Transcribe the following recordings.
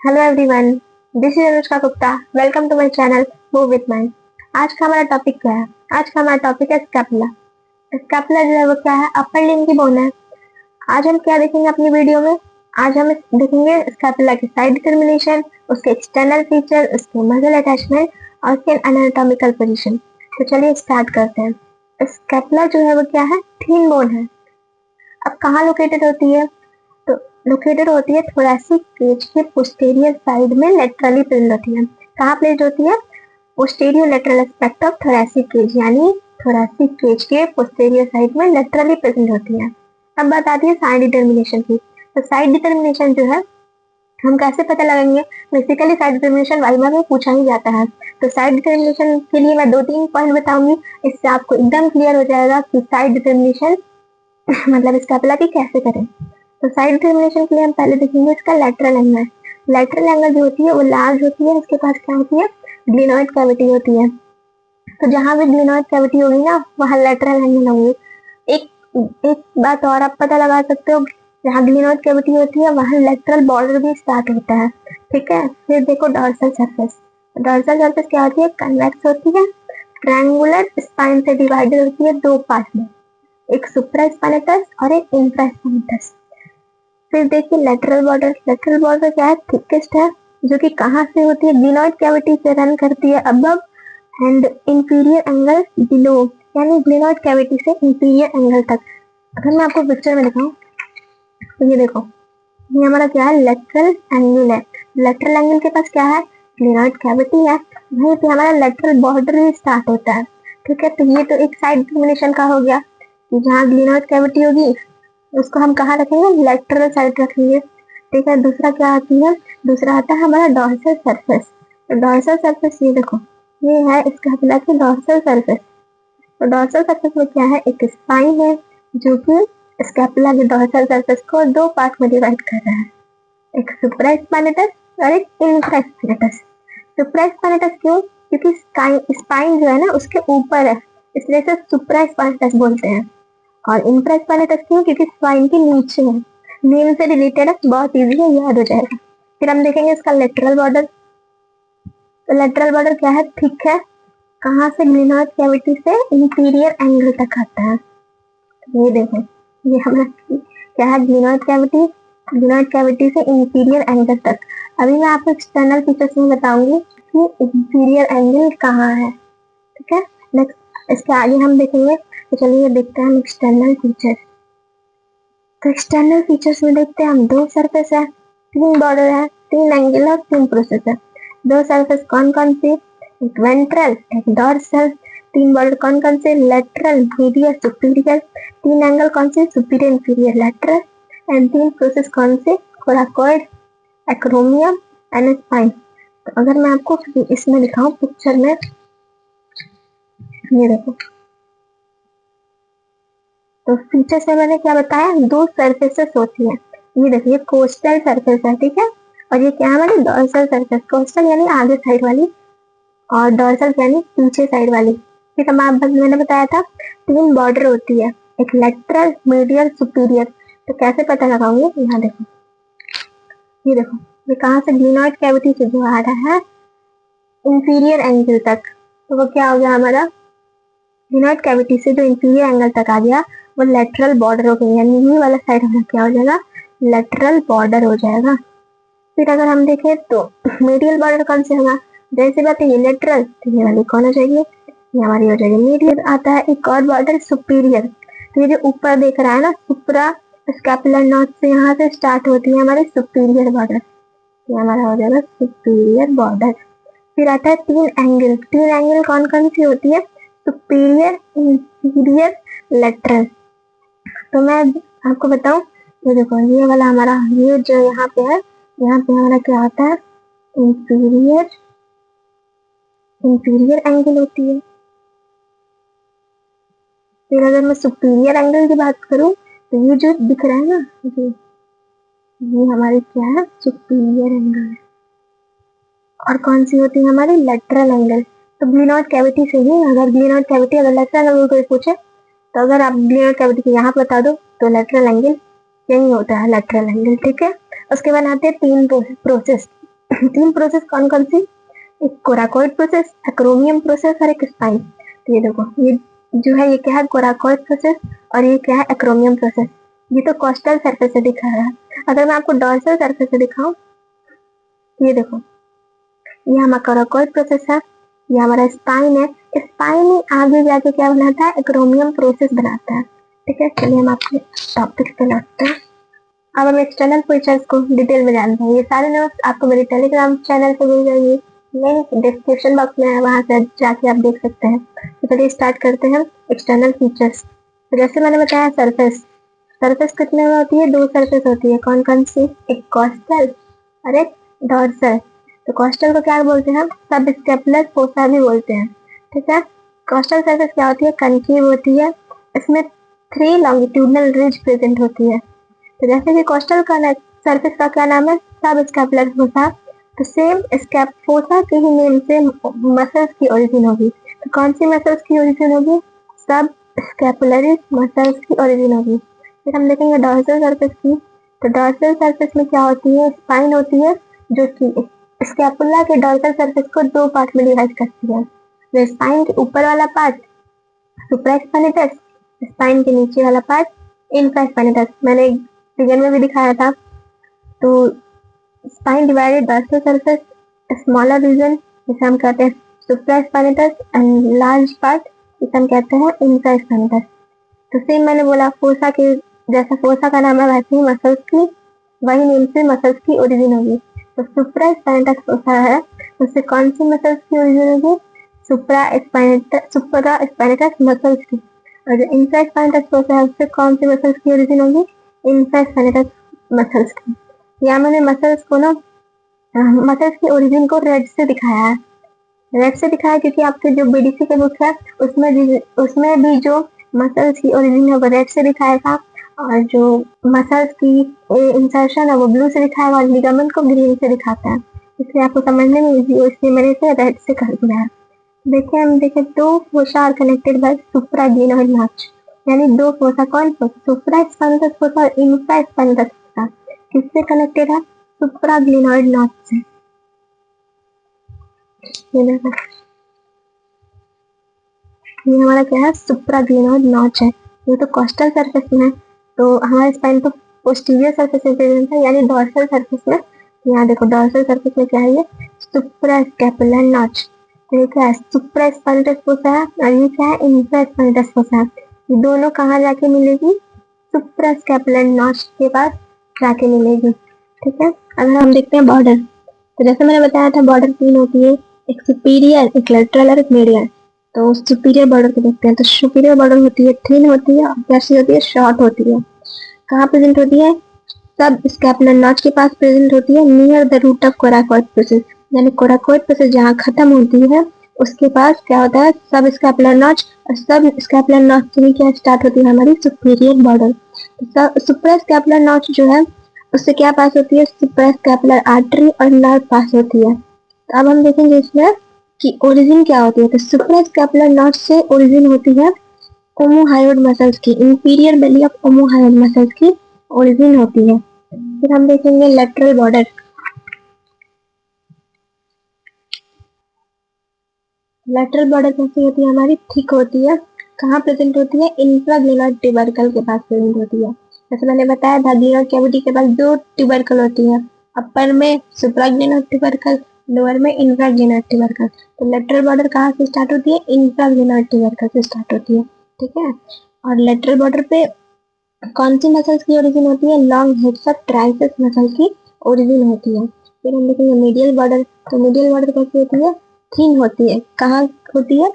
Hello everyone, this is Anushka Gupta. Welcome to my channel move with mind. आज का हमारा topic क्या है? आज का हमारा टॉपिक है स्कैपुला। स्कैपुला जो है वो क्या है? अपर लिम्ब की बोन है। आज हम क्या देखेंगे अपनी वीडियो में? आज हम देखेंगे स्कैपुला की साइड डिटर्मिनेशन, उसके एक्सटर्नल फीचर, उसके मसल अटैचमेंट और उसके एनाटॉमिकल पोजीशन। तो चलिए स्टार्ट करते हैं। स्कैपुला जो है वो क्या है? थिन बोन है। अब कहाँ लोकेटेड होती है? तो लोकेटेड होती है थोरैसिक केज के पोस्टीरियर साइड में, लेटरली प्रेजेंट होती है। कहाँ प्लेस्ड होती है? Posterior lateral aspect of thoracic cage, यानी थोरैसिक केज के पोस्टीरियर साइड में लेटरली प्रेजेंट होती है। अब बात आती है साइड डिटर्मिनेशन की। तो साइड डिटर्मिनेशन जो है हम कैसे पता लगाएंगे? बेसिकली साइड डिटर्मिनेशन वाइवा में पूछा ही जाता है। तो साइड डिटर्मिनेशन के लिए मैं 2-3 पॉइंट बताऊंगी, इससे आपको एकदम क्लियर हो जाएगा कि साइड डिटर्मिनेशन मतलब स्कैपुला की कैसे करें। तो साइड डिटर्मिनेशन के लिए हम पहले देखेंगे इसका लेटरल एंगल। लेटरल एंगल जो होती है वो लार्ज होती है, उसके पास क्या होती है? ग्लिनोइड कैविटी होती है। तो जहां भी ग्लिनोइड कैविटी होगी ना, वहां लेटरल एंगल होंगे। एक एक बात और आप पता लगा सकते हो, जहाँ ग्लिनोइड कैविटी होती है वहां लेटरल बॉर्डर भी स्टार्ट होता है। ठीक है, फिर देखो डॉर्सल सरफेस। डॉर्सल सरफेस क्या होती है? कन्वेक्स होती है, ट्रायंगुलर स्पाइन से डिवाइडेड होती है दो पार्ट में, एक सुप्रास्पाइनेटस और एक इंफ्रास्पाइनेटस। फिर देखिए लेटरल बॉर्डर। लेटरल बॉर्डर क्या है? थिकेस्ट है, जो कि कहाँ से होती है? ग्लिनोइड कैविटी से रन करती है above and inferior angle below, यानी ग्लिनोइड कैविटी से इंफीरियर एंगल तक। अगर मैं आपको पिक्चर में दिखाऊं तो ये देखो, ये हमारा क्या है? लेटरल एंगल है। लेटरल एंगल के पास क्या है? ग्लिनोइड कैविटी है, वहीं पे हमारा लेटरल बॉर्डर भी स्टार्ट होता है। ठीक है, तो ये तो एक साइड डिटर्मिनेशन का हो गया कि जहाँ ग्लिनोइड कैविटी होगी उसको हम कहाँ रखेंगे? लेटरल साइड रखेंगे। ठीक है, दूसरा क्या आती है? दूसरा आता है हमारा डॉर्सल सरफेस। तो डॉर्सल सरफेस ये देखो, ये है स्कैपुला की डॉर्सल सरफेस। तो डॉर्सल सरफेस में क्या है? एक स्पाइन है जो कि स्कैपुला की डॉर्सल सरफेस को दो पार्ट में डिवाइड कर रहा है, एक सुप्रास्पाइनेटस और एक इंफ्रास्पाइनेटस। सुप्रास्पाइनेटस क्यों? क्योंकि स्पाइन जो है ना उसके ऊपर है, इसलिए इसे सुप्रास्पाइनेटस बोलते हैं। और इंफ्रास्पाइनेटस क्यों? क्योंकि स्पाइन के नीचे है। नेम से रिलेटेड है, बहुत इजी है, याद हो जाएगा। फिर हम देखेंगे इसका लेटरल बॉर्डर। तो लेटरल बॉर्डर क्या है? थिक है, कहाँ से? ग्लिनोइड कैविटी से इंटीरियर एंगल तक आता है। ये देखो, ये हमारा क्या है? ग्लिनोइड कैविटी, ग्लिनोइड कैविटी से इंटीरियर एंगल तक। अभी मैं आपको एक्सटर्नल फीचर्स में बताऊंगी कि इंटीरियर एंगल कहाँ है। ठीक है, नेक्स्ट इसके आगे हम देखेंगे। तो चलिए देखते हैं हम एक्सटर्नल फीचर। तो एक्सटर्नल फीचर्स में देखते हैं हम, दो सरफेस है, तीन बॉर्डर है, तीन एंगल और तीन प्रोसेस है। दो सरफेस कौन कौन सी? एक वेंट्रल, एक डॉर्सल। तीन बॉर्डर कौन कौन से? Lateral, medial, superior. तीन एंगल कौन से? Superior, inferior, lateral. एंड तीन प्रोसेस कौन से? Coracoid, एक्रोमियम and spine. तो अगर मैं आपको इसमें दिखाऊं पिक्चर में, ये देखो, तो फीचर्स में मैंने क्या बताया? दो सरफेसेस होती है। ये देखिए कोस्टल सरफेस है, ठीक है, और ये क्या है हमारी? Dorsal surface. कोस्टल यानी आगे साइड वाली, और डॉर्सल यानी पीछे साइड वाली। ठीक है, मैंने बताया था तीन बॉर्डर होती है, एक लेटरल, मीडियल, सुपीरियर। तो कैसे पता लगाऊंगे? यहाँ देखो, ये देखो, ये कहाँ से? ग्लिनोइड कैविटी से जो आ रहा है इंफीरियर एंगल तक, तो वो क्या हो गया हमारा? ग्लिनोइड कैविटी से जो इंफीरियर एंगल तक आ गया वो लेटरल बॉर्डर हो गया, यानी ये वाला साइड हमारा क्या हो जाएगा? लेटरल बॉर्डर हो जाएगा। फिर अगर हम देखें तो मीडियल बॉर्डर कौन से होगा? जैसे बात है ये लेटरल, तो ये वाली कौन हो जाएगी? ये हमारी हो जाएगी मीडियल। आता है एक और बॉर्डर सुपीरियर। तो ये जो ऊपर देख रहा है ना, सुप्रा स्कैपुलर नॉच से यहाँ से स्टार्ट होती है हमारी सुपीरियर बॉर्डर, ये हमारा हो जाएगा सुपीरियर बॉर्डर। फिर आता है तीन एंगल। तीन एंगल कौन कौन सी होती है? Superior, inferior, lateral. तो मैं आपको बताऊं, ये देखो, ये वाला हमारा, ये जो यहाँ पे है, यहाँ पे हमारा क्या आता है? इंफीरियर, इंफीरियर एंगल होती है। फिर अगर मैं सुपीरियर एंगल की बात करूं तो ये जो दिख रहा है ना, ये हमारी क्या है? सुपीरियर एंगल है। और कौन सी होती है हमारी? Lateral angle. तो ग्लिनोइड कैविटी से ही, अगर ग्लिनोइड कैविटी अगर लेटरल एंगल कोई पूछे, तो अगर आप ग्लिनोइड कैविटी को यहाँ बता दो तो लेटरल एंगल यही होता है, लेटरल एंगल। ठीक है, उसके बाद आते हैं तीन प्रोसेस। तीन प्रोसेस कौन कौन सी? एक कोराकोइड प्रोसेस, एक्रोमियम प्रोसेस और एक स्पाइन। तो ये देखो, ये जो है ये क्या है? कोराकोइड प्रोसेस और ये क्या है? एक्रोमियम प्रोसेस। ये तो कोस्टल सरफेस से दिखा रहा है। अगर मैं आपको डॉर्सल सरफेस से दिखाऊं, ये देखो, ये हमारा कोराकोइड प्रोसेस है, ये हमारा स्पाइन है। स्पाइन ही आगे जाके क्या बनाता है? एक्रोमियम प्रोसेस बनाता है। ठीक है, चलिए हम आपके टॉपिक पे लौटते हैं। अब हम एक्सटर्नल फीचर्स को डिटेल में जानते हैं। ये सारे नोट्स आपको मेरे टेलीग्राम चैनल पे मिल जाएंगे, लिंक डिस्क्रिप्शन बॉक्स में है, वहां से जाके आप देख सकते हैं। तो चलिए स्टार्ट करते हैं एक्सटर्नल फीचर्स। तो जैसे मैंने बताया, सरफेस। सरफेस कितने में होती है? दो सरफेस होती है। कौन कौन सी? एक कोस्टल और एक डॉर्सल। तो कोस्टल को क्या बोलते हैं? सब स्टेपलर फोसा भी बोलते हैं। ठीक है। कोस्टल सरफेस क्या होती है? कनकेव होती है। इसमें 3 लॉन्गिट्यूडनल रिज प्रेजेंट होती है। तो जैसे कि कोस्टल का सरफेस का क्या नाम है? सब स्कैपुलर फोसा। तो सेम स्कैप फोसा के ही नेम से मसल्स की ओरिजिन होगी। तो कौन सी मसल्स की ओरिजिन होगी? सब स्कैपुलरिस मसल्स की ओरिजिन होगी। फिर हम देखेंगे डॉर्सल सरफेस की। तो डॉर्सल सरफेस में क्या होती है? स्पाइन होती है, जो कि स्कैपुला के डॉर्सल सरफेस को दो पार्ट में डिवाइड करती है। तो स्पाइन के ऊपर वाला पार्ट सुप्रास्पाइनेटस, स्पाइन के नीचे वाला पार्ट इंफ्रास्पाइनेटस। मैंने फिगर में भी दिखाया था। तो spine divided dorsal surface, smaller region जिसे हम कहते हैं सुप्रास्पाइनेटस एंड लार्ज पार्ट जिसे हम कहते हैं इंफ्रास्पाइनेटस। तो सेम मैंने बोला, फोसा के जैसा फोसा का नाम है वैसे ही मसल्स की वही नेम से मसल्स की ओरिजिन होगी। तो सुप्रास्पाइनेटस फोसा है, उससे कौन सी मसल्स की ओरिजिन होगी? सुप्रास्पाइनेटस मसल्स की। और जो इंफ्रास्पाइनेटस फोसा है, उससे कौन सी मसल्स की ओरिजिन होगी? इंफ्रास्पाइनेटस मसल्स की। यहाँ मैंने मसल्स को ना, मसल्स की ओरिजिन को रेड से दिखाया है। रेड से दिखाया क्योंकि आपके जो बीडीसी के बुक है उसमें भी जो मसल्स की ओरिजिन है वो रेड से दिखाएगा, और जो मसल्स की इंसर्शन है वो ब्लू से दिखाएगा, और लिगामेंट को ग्रीन से दिखाता है। इसलिए आपको समझने में इजी हो, इसलिए मैंने इसे रेड से कर दिया है। देखिए, हम देखें, दो fossa are connected by supraglenoid notch. यानी दो फोसा, कौन फोसा? सुप्रास्पाइनेटस फोसा और इंफ्रास्पाइनेटस फोसा। किससे कनेक्टेड है? सुप्राग्लिनोइड नॉच से। ये देखो, ये हमारा क्या है? सुप्राग्लिनोइड नॉच है। ये तो कोस्टल सरफेस में है, तो हमारे स्पाइन तो पोस्टीरियर सरफेस में प्रेजेंट है, यानी डॉर्सल सरफेस में। यहाँ देखो, डॉर्सल सरफेस में क्या है? ये सुप्रास्कैपुलर नॉच। तो ये क्या है? सुप्रास्पाइनेटस फोसा है, और ये क्या है? इंफ्रास्पाइनेटस फोसा है। ये दोनों कहाँ जाके मिलेगी? सुप्रास्कैपुलर नॉच के पास जाके मिलेगी। ठीक है। अगर हम देखते हैं बॉर्डर, तो जैसे मैंने बताया था, बॉर्डर 3 होती है, एक सुपीरियर, एक लेटरल और एक मीडियल। तो सुपीरियर बॉर्डर को देखते हैं। तो सुपीरियर बॉर्डर होती है थिन होती है, और कैसी होती है? शॉर्ट होती है। कहाँ प्रेजेंट होती है? सब स्कैपुलर नॉच के पास प्रेजेंट होती है, near the root of coracoid process. यानी कोराकोइड प्रोसेस जहाँ खत्म होती है उसके पास क्या होता है? सब स्कैपुलर नॉच। और सब स्कैपुलर नॉच से क्या स्टार्ट होती है? हमारी superior border. Super scapular notch जो है उससे क्या पास होती है? सुपर स्कैपुलर आर्टरी और नर्व पास होती है। तो अब हम देखेंगे इसमें कि ओरिजिन क्या होती है। तो सुपर स्कैपुलर नॉच से ओरिजिन होती है ओमोहायोइड मसल्स की, इंफीरियर बेली ऑफ ओमोहायोइड मसल्स की ओरिजिन होती है। फिर हम देखेंगे लेटरल बॉर्डर। लेटरल बॉर्डर कैसी होती है? हमारी थिक होती है। कहाँ प्रेजेंट होती है? इंफ्राग्लिनोइड ट्यूबरकल के पास प्रेजेंट होती है। जैसे मैंने बताया था, ग्लिनोइड कैविटी के पास दो ट्यूबरकल होती है, अपर में सुप्राग्लिनोइड ट्यूबरकल, लोअर में इंफ्राग्लिनोइड ट्यूबरकल। तो लेटरल बॉर्डर कहाँ से स्टार्ट होती है? इंफ्राग्लिनोइड ट्यूबरकल से स्टार्ट होती है। ठीक है। और लेटरल बॉर्डर पे कौन सी मसल्स की ओरिजिन होती है? Long heads of triceps muscle की ओरिजिन होती है। फिर हम देखेंगे मीडियल बॉर्डर। तो मीडियल बॉर्डर कैसी होती है? थिन होती है। कहाँ होती है?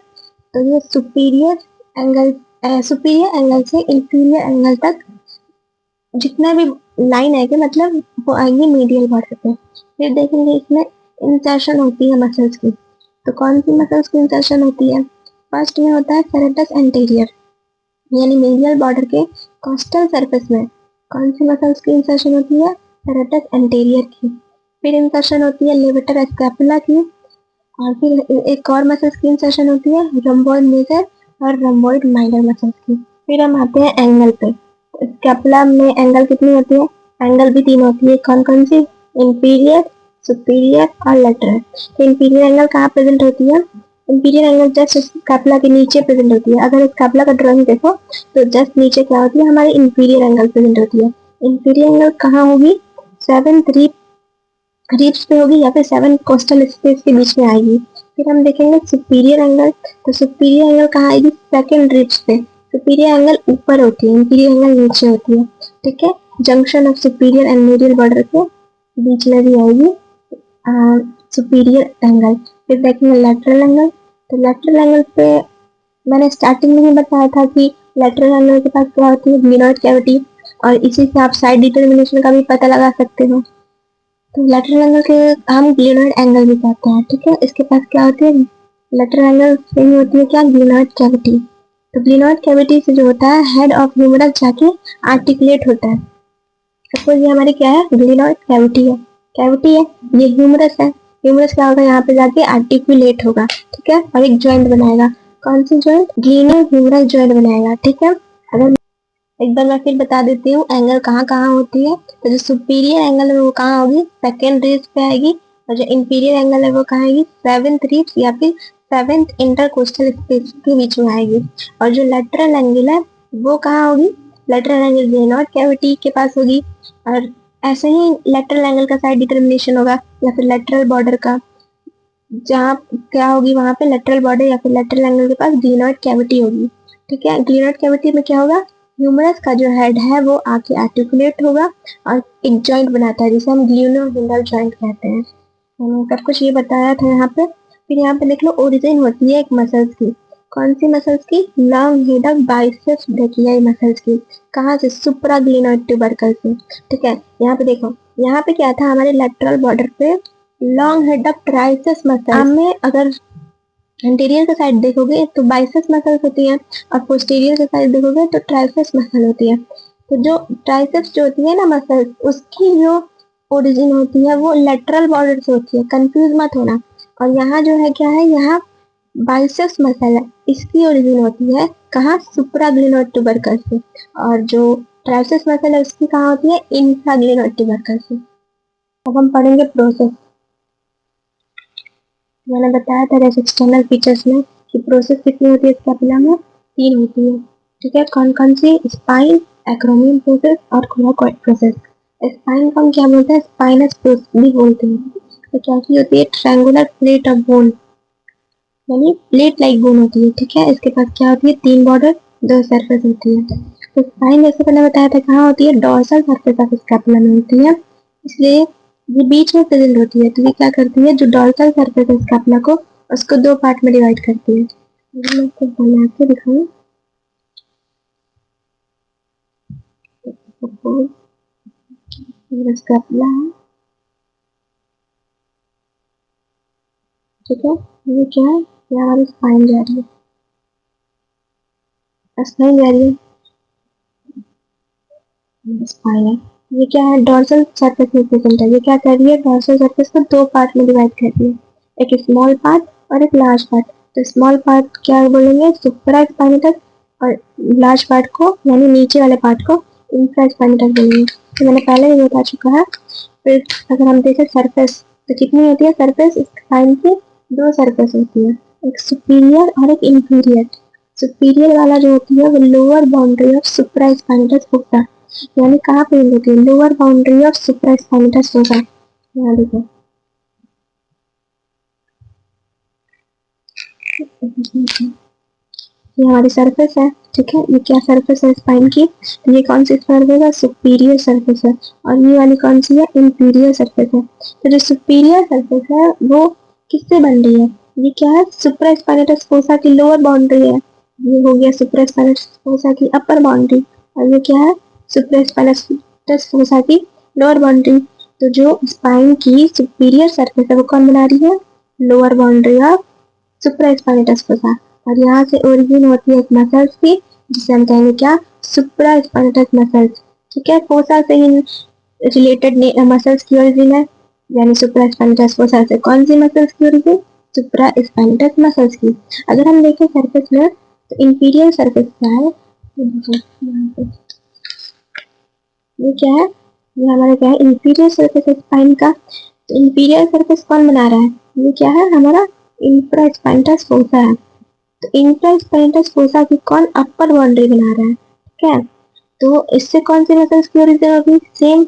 तो ये सुपीरियर एंगल से इंफीरियर एंगल तक जितना भी लाइन आएगी, मतलब वो आएंगे मीडियल बॉर्डर पे। फिर देखेंगे इसमें इंसर्शन होती है मसल्स की। तो कौन सी मसल्स की इंसर्शन होती है? फर्स्ट में होता है सेरेटस एंटीरियर, यानी मीडियल बॉर्डर के कोस्टल सरफेस में कौन सी मसल्स की इंसर्शन होती है? सेरेटस एंटीरियर की। फिर इंसर्शन होती है लेवेटर स्कैपुला की, और फिर एक और मसल्स की इंसर्शन होती है रम्बोइड मेजर और रम्बोइड माइनर मसल्स की। फिर हम आते हैं एंगल पे। स्कैपुला में एंगल कितनी होती है? एंगल भी 3 होती है। कौन कौन सी? इंफीरियर, सुपीरियर और लेटरल। तो इंफीरियर एंगल कहाँ प्रेजेंट होती है? इंफीरियर एंगल जस्ट स्कैपुला के नीचे प्रेजेंट होती है। अगर स्कैपुला का ड्राइंग देखो तो जस्ट नीचे क्या होती है? हमारी इंफीरियर एंगल प्रेजेंट होती है। इंफीरियर एंगल कहाँ होगी? 7th रिब्स पे होगी या फिर 7 कोस्टल स्पेस के बीच में आएगी। फिर हम देखेंगे सुपीरियर एंगल। तो सुपीरियर एंगल कहाँ आएगी? 2nd रिब्स पे। सुपीरियर एंगल ऊपर होती है, इंफीरियर एंगल नीचे होती है। ठीक है, junction of superior and medial border के बीच में भी आएगी सुपीरियर एंगल। फिर देखेंगे लेटरल एंगल। तो लेटरल एंगल पे मैंने स्टार्टिंग में ही बताया था कि लेटरल एंगल के पास क्या होती है? ग्लिनोइड कैविटी, और इसी से आप साइड डिटर्मिनेशन का भी पता लगा सकते हो। तो लेटरल एंगल के हम ग्लिनोइड एंगल भी कहते हैं। ठीक है, इसके पास क्या होती है? लेटरल एंगल से ही होती है क्या? Glenoid cavity. तो ग्लिनोइड कैविटी से जो होता है हेड ऑफ ह्यूमरस जाके आर्टिकुलेट होता है। सपोज ये हमारी क्या है? ग्लिनोइड कैविटी है, कैविटी है, ये ह्यूमरस है। ह्यूमरस क्या होगा? यहाँ पे जाके आर्टिकुलेट होगा। ठीक है, और एक जॉइंट बनाएगा। कौन सी जॉइंट? ग्लिनो ह्यूमरस जॉइंट बनाएगा। ठीक है, अगर एक बार मैं फिर बता देती हूँ एंगल कहाँ कहाँ होती है। तो जो सुपीरियर एंगल है वो कहाँ होगी? 2nd रिब्स पे आएगी। और जो इंफीरियर एंगल है वो कहाँ आएगी? 7th रिब्स या फिर 7th इंटरकोस्टल स्पेस के बीच में आएगी। और जो लेटरल एंगल है वो कहाँ होगी? लेटरल एंगल ग्लिनोइड कैविटी के पास होगी। और ऐसे ही लेटरल एंगल का साइड डिटर्मिनेशन होगा या फिर लेटरल बॉर्डर का, जहाँ क्या होगी? वहां पे लेटरल बॉर्डर या फिर लेटरल एंगल के पास ग्लिनोइड कैविटी होगी। ठीक है, ग्लिनोइड कैविटी में क्या होगा? ह्यूमरस का जो हेड है वो आके आर्टिकुलेट होगा और एक जॉइंट बनाता है जिसे हम ग्लिनोहिंडल जॉइंट कहते हैं। सब कुछ ये बताया था यहाँ पे। फिर यहाँ पे देख लो ओरिजिन होती है एक मसल्स की। कौन सी मसल्स की? Long head of biceps brachii muscles की। कहाँ से? सुप्रा ग्लिनोइड ट्यूबरकल से। ठीक है, यहाँ पे देखो, यहाँ पे क्या था? हमारे लेटरल बॉर्डर पे long head of triceps muscle में अगर एंटीरियर का साइड देखोगे तो बाइसेप्स मसल्स होती है, और पोस्टीरियर का साइड देखोगे तो ट्राइसेप्स मसल होती है। तो जो ट्राइसेप्स जो होती है ना मसल्स, उसकी जो ओरिजिन होती है वो लेटरल बॉर्डर से होती है, कंफ्यूज मत होना। और यहाँ जो है क्या है? यहाँ बाइसेप्स मसल है, इसकी ओरिजिन होती है कहाँ? सुप्राग्लिनोइड ट्यूबरकल से। और जो ट्राइसेप्स मसल है उसकी कहाँ होती है? इंफ्राग्लिनोइड ट्यूबरकल से। अब हम पढ़ेंगे प्रोसेस। मैंने बताया था जैसे एक्सटर्नल फीचर्स में कि प्रोसेस कितनी होती है स्कैपुला में? 3 होती है। ठीक है, कौन कौन सी? स्पाइन, एक्रोमियन प्रोसेस और कोराकोइड प्रोसेस। स्पाइन को हम क्या बोलते हैं? स्पाइनस प्रोसेस भी बोलते हैं। तो कैसी होती है? ट्रायंगुलर प्लेट ऑफ बोन, यानी प्लेट लाइक बोन होती है। ठीक है, इसके पास क्या होती है? 3 बॉर्डर, 2 सरफेस होती है। तो स्पाइन जैसे मैंने बताया था कहाँ होती है? डोर्सल सरफेस ऑफ स्कैपुला में होती है, इसलिए ये बीच में प्रेजेंट होती है। तो ये क्या करती है? जो डोर्सल सरफेस है स्कैपुला को, उसको 2 पार्ट में डिवाइड करती है। अगर मैं इसको बना के दिखाऊं, सपोज ये स्कैपुला है। ठीक है, ये क्या है? ये हमारी स्पाइन जा रही है, स्पाइन जा रही है, स्पाइन है। ये क्या है? डोर्सल सरफेस में प्रेजेंट है। ये क्या कर रही है? डोर्सल सरफेस को 2 पार्ट में डिवाइड कर रही है, एक स्मॉल पार्ट और एक लार्ज पार्ट। तो स्मॉल पार्ट क्या बोलेंगे? सुपरा स्पाइनेटस, और लार्ज पार्ट को यानी नीचे वाले पार्ट को इंफ्रा स्पाइनेटस बोलेंगे। तो मैंने पहले ही बता चुका है। फिर अगर हम देखें सरफेस, तो कितनी होती है सरफेस? स्पाइन की 2 सरफेस होती है, एक सुपीरियर और एक इंफीरियर। सुपीरियर वाला जो होती है वो lower boundary of supraspinatus fossa, यानी कहाँ पे होती है? Lower boundary of supraspinatus fossa. यहाँ देखो, ये हमारी सरफेस है। ठीक है, ये क्या सरफेस है स्पाइन की? तो ये कौन सी सरफेस है? सुपीरियर सरफेस है। और ये वाली कौन सी है? इंफीरियर सरफेस है। तो जो सुपीरियर सरफेस है वो किससे बन रही है? ये क्या है? सुप्रास्पाइनटस फोसा की लोअर बाउंड्री है। ये हो गया सुप्रास्पाइनटस फोसा की अपर बाउंड्री, और ये क्या है? सुप्रास्पाइनटस फोसा की लोअर बाउंड्री। तो जो स्पाइन की सुपीरियर सरफेस है वो कौन बना रही है? Lower boundary of supraspinatus fossa. और यहाँ से ओरिजिन होती है एक मसल्स की, जिसे हम कहेंगे क्या? सुप्रास्पाइनटस मसल्स। ठीक है, फोसा से ही रिलेटेड मसल्स की ओरिजिन है, यानी सुप्रास्पाइनटस फोसा से कौन सी मसल्स की ओरिजिन? सुप्रास्पाइनटस मसल्स की। अगर हम देखें सरफेस में, तो इंफीरियर सरफेस क्या है? ये क्या है? ये हमारा क्या है? इंफीरियर सरफेस है स्पाइन का। तो इंफीरियर सरफेस कौन बना रहा है? ये क्या है? हमारा इंफ्रास्पाइनटस फोसा है। तो इंफ्रास्पाइनटस फोसा की कौन अपर बाउंड्री बना रहा है? ठीक है, तो इससे कौन सी मसल्स की ओरिजिन होगी? सेम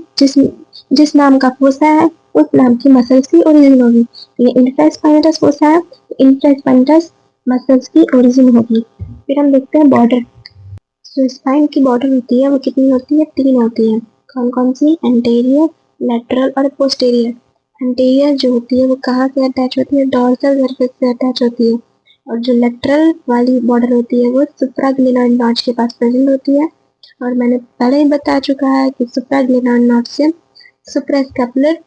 जिस नाम का फोसा है उस नाम की मसल्स की ओरिजिन होगी। ये इंफ्रास्पाइनटस फोसा है, तो इंफ्रास्पाइनटस मसल्स की ओरिजिन होगी। फिर हम देखते हैं बॉर्डर। जो स्पाइन की बॉर्डर होती है वो कितनी होती है? 3 होती है। कौन कौन सी? एंटेरियर, लेटरल और पोस्टीरियर। एंटेरियर जो होती है वो कहाँ से अटैच होती है? डोर्सल सरफेस से अटैच होती है। और जो लेटरल वाली बॉर्डर होती है वो सुप्राग्लिनोइड नॉच के पास प्रेजेंट होती है। और मैंने पहले ही बता चुका है कि सुप्राग्लिनोइड नॉच से सुप्रास्कैपुलर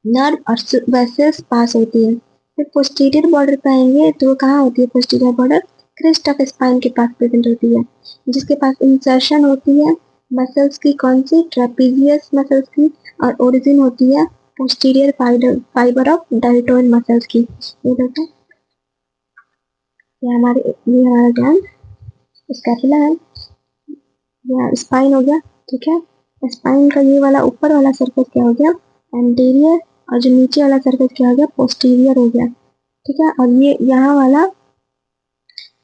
नर्व और वेसल्स पास होती है। फिर पोस्टीरियर बॉर्डर पे आएंगे तो वो कहाँ होती है? Posterior border crest of spine के पास प्रेजेंट होती है, जिसके पास इंसर्शन होती है मसल्स की। कौन सी? ट्रेपीजियस मसल्स की। और ओरिजिन होती है posterior fibre of deltoid muscles की। ये देखो, ये हमारा ग्लैंड स्कैपुला है, या स्पाइन हो गया। ठीक है, स्पाइन का ये वाला ऊपर वाला सरफेस क्या हो गया? एंटीरियर। और जो नीचे वाला सरफेस क्या हो गया? पोस्टीरियर हो गया। ठीक है, और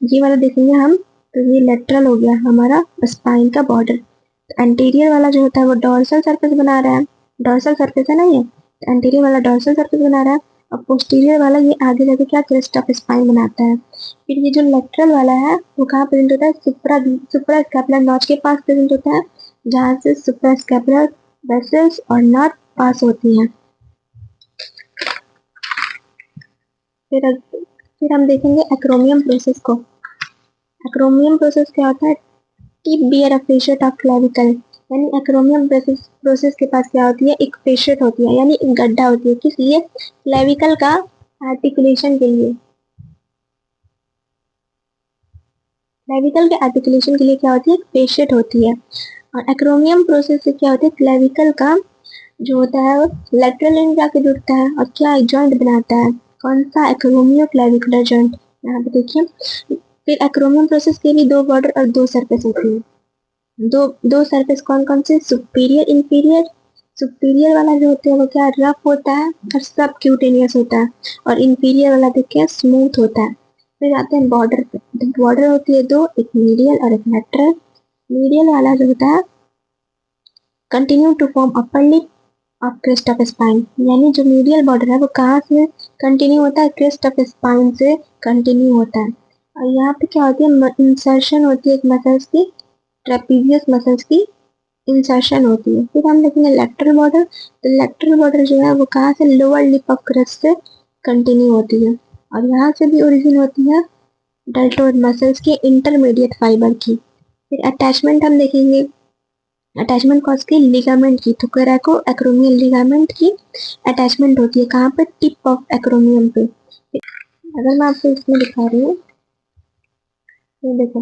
ये वाला देखेंगे हम तो ये लेटरल हो गया हमारा स्पाइन का बॉर्डर। एंटीरियर वाला जो होता है वो डोर्सल सरफेस बना रहा है, डोर्सल सरफेस है ना ये, एंटीरियर वाला डोर्सल सरफेस बना रहा है। और पोस्टीरियर वाला ये आगे जाके क्या? क्रेस्ट ऑफ स्पाइन बनाता है। फिर ये जो लेटरल वाला है वो कहाँ प्रेजेंट होता है? सुप्रा स्कैपुलर नॉच के पास प्रेजेंट होता है, जहाँ से सुप्रा स्कैपुलर वेसल्स और नर्व पास होती हैं। फिर हम देखेंगे एक्रोमियम प्रोसेस को। एक्रोमियम प्रोसेस क्या होता है? Tip bear a facet of clavicle. यानी एक्रोमियम प्रोसेस के पास क्या होती है? एक फेशियट होती है, यानी एक गड्ढा होती है। किस लिए? क्लेविकल का आर्टिकुलेशन के लिए। क्लेविकल के आर्टिकुलेशन के लिए क्या होती है? एक फेशियट होती है। और एक्रोमियम प्रोसेस से क्या होता है? क्लेविकल का जो होता है वो लेटरल एंड जाके जुड़ता है और क्या जॉइंट बनाता है? कौन सा? एक्रोमियो क्लेविकुलर जॉइंट। यहाँ पे देखिए, फिर एक्रोमियम प्रोसेस के भी दो बॉर्डर और दो सरफेस होती है। दो दो सरफेस कौन कौन से? Superior, inferior. सुपीरियर वाला जो होता है वो क्या? रफ होता है और सब क्यूटेनियस होता है। और इंफीरियर वाला देखिए स्मूथ होता है। फिर आते हैं बॉर्डर पे। बॉर्डर होती है दो, एक मीडियल और एक लेटरल। मीडियल वाला जो होता है continue to form upper lip of crest of spine. यानी जो मीडियल बॉर्डर है वो कहाँ से कंटिन्यू होता है? क्रेस्ट ऑफ स्पाइन से कंटिन्यू होता है। और यहाँ पे क्या होती है? इंसर्शन होती है एक मसल्स की, ट्रेपीजियस मसल्स की इंसर्शन होती है। फिर हम देखेंगे लेटरल बॉर्डर। तो लेटरल बॉर्डर जो है वो कहाँ से? लोअर लिप ऑफ क्रेस्ट से कंटिन्यू होती है। और यहाँ से भी ओरिजिन होती है डेल्टोइड मसल्स की इंटरमीडिएट फाइबर की। फिर अटैचमेंट हम देखेंगे, अटैचमेंट कौन की? लिगामेंट की। तो कोराको एक्रोमियल लिगामेंट की अटैचमेंट होती है कहाँ पे? टिप ऑफ एक्रोमियम पे। अगर मैं आपको इसमें दिखा रही हूँ, ये देखो,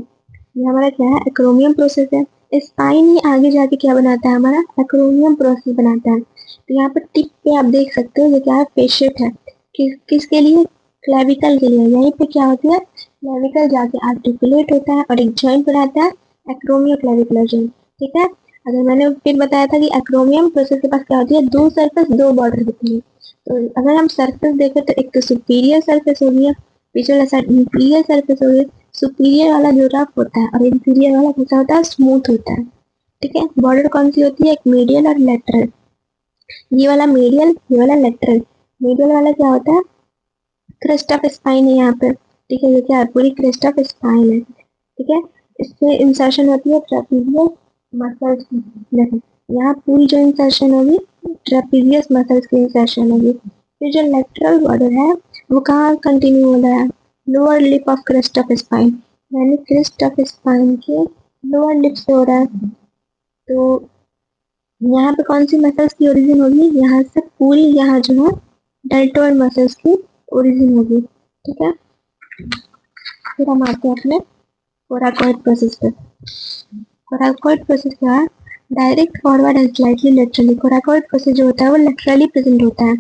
ये हमारा क्या है? एक्रोमियम प्रोसेस है। स्पाइन ही आगे जाके क्या बनाता है? हमारा एक्रोमियम प्रोसेस बनाता है। तो यहाँ पर टिप पे आप देख सकते हो ये क्या है? फेशियट है। किसके लिए? क्लेविकल के लिए। यहीं पे क्या होती है? क्लेविकल जाके आर्टिकुलेट होता है और एक जॉइंट बनाता है, एक्रोमियो क्लेविकुलर जॉइंट। ठीक है, अगर मैंने फिर बताया था कि एक्रोमियम प्रोसेस के पास क्या होती है? दो सरफेस दो बॉर्डर होती है। तो अगर हम सरफेस देखें तो एक तो सुपीरियर सरफेस हो गया, पीछे वाला साइड इंफीरियर सरफेस हो गया। सुपीरियर वाला जो रफ होता है और इंफीरियर वाला कैसा होता है? स्मूथ होता है। ठीक है, बॉर्डर कौन सी होती है? एक मीडियल और लेटरल। ये वाला मीडियल, ये वाला लेटरल। मीडियल वाला क्या होता है? क्रेस्ट ऑफ स्पाइन है यहाँ पे। ठीक है, ये क्या है? पूरी क्रेस्ट ऑफ स्पाइन है। ठीक है, इससे इंसर्शन होती है ट्रेपीजियस मसल्स की। देखो, यहाँ पूरी जो इंसर्शन होगी ट्रेपीजियस मसल्स की इंसर्शन होगी। फिर जो लेटरल बॉर्डर है वो कहाँ कंटिन्यू हो रहा है? Lower lip of crest of spine. यानी क्रेस्ट ऑफ स्पाइन के लोअर लिप से हो रहा है। तो यहाँ पे कौन सी मसल्स की ओरिजिन होगी? यहाँ से पूरी, यहाँ जो है डेल्टोइड मसल्स की ओरिजिन होगी। ठीक है, फिर हम आते हैं अपने कोराकोइड प्रोसेस पे। कोराकोइड प्रोसेस क्या है? Direct forward and slightly laterally. Coracoid process जो होता है वो लेटरली प्रेजेंट होता है।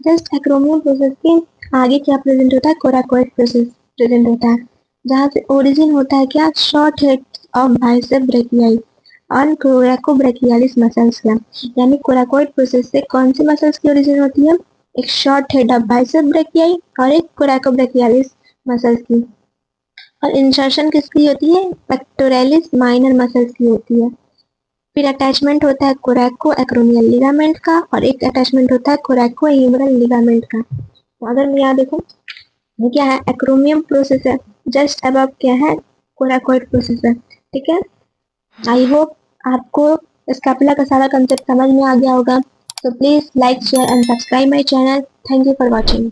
जस्ट एक्रोमियम प्रोसेस के आगे क्या प्रेजेंट होता है? कोराकोइड प्रोसेस प्रेजेंट होता है, जहाँ से ओरिजिन होता है क्या? Short head of bicep brachii और कोराकोब्रेकियालिस मसल्स का। यानी कोराकोइड प्रोसेस से कौन सी मसल्स की ओरिजिन होती है? एक short head of bicep brachii और एक कोरेकोब्रेकियालिस मसल्स की। और इंसर्शन किसकी होती है? पेक्टोरलिस माइनर मसल्स की होती है। फिर अटैचमेंट होता है कोरेको एक्रोमियल लिगामेंट का और एक अटैचमेंट होता है कोरेको ह्यूमरल लिगामेंट का। तो अगर मैं यहाँ देखूँ, ये क्या है? एक्रोमियम प्रोसेस है, जस्ट अबव क्या है? कोरेकोइड प्रोसेस है। ठीक है, आई होप आपको स्कैपुला का सारा कंसेप्ट समझ में आ गया होगा। So please like, share and subscribe my channel. Thank you for watching.